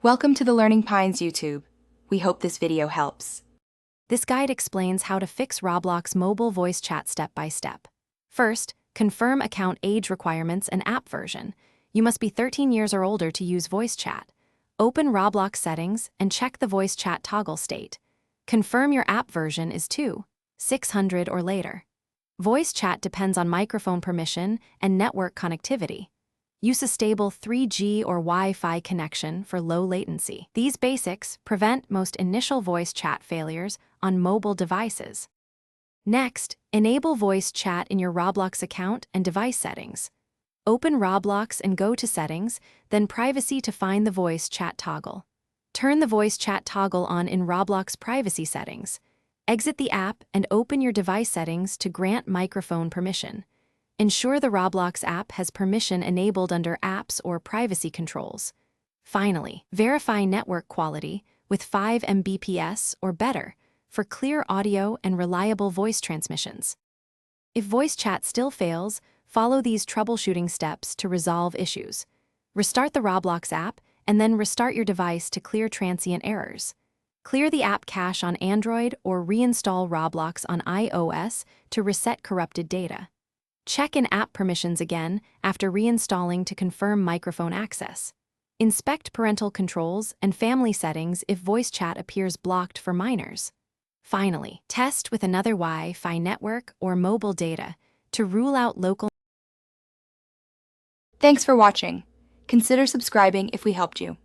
Welcome to the Learning Pines YouTube. We hope this video helps. This guide explains how to fix Roblox mobile voice chat step by step. First, confirm account age requirements and app version. You must be 13 years or older to use voice chat. Open Roblox settings and check the voice chat toggle state. Confirm your app version is 2.600 or later. Voice chat depends on microphone permission and network connectivity. Use a stable 3G or Wi-Fi connection for low latency. These basics prevent most initial voice chat failures on mobile devices. Next, enable voice chat in your Roblox account and device settings. Open Roblox and go to Settings, then Privacy to find the voice chat toggle. Turn the voice chat toggle on in Roblox privacy settings. Exit the app and open your device settings to grant microphone permission. Ensure the Roblox app has permission enabled under Apps or Privacy controls. Finally, verify network quality with 5 Mbps or better for clear audio and reliable voice transmissions. If voice chat still fails, follow these troubleshooting steps to resolve issues. Restart the Roblox app and then restart your device to clear transient errors. Clear the app cache on Android or reinstall Roblox on iOS to reset corrupted data. Check in-app permissions again after reinstalling to confirm microphone access. Inspect parental controls and family settings if voice chat appears blocked for minors. Finally, test with another Wi-Fi network or mobile data to rule out local. Thanks for watching. Consider subscribing if we helped you.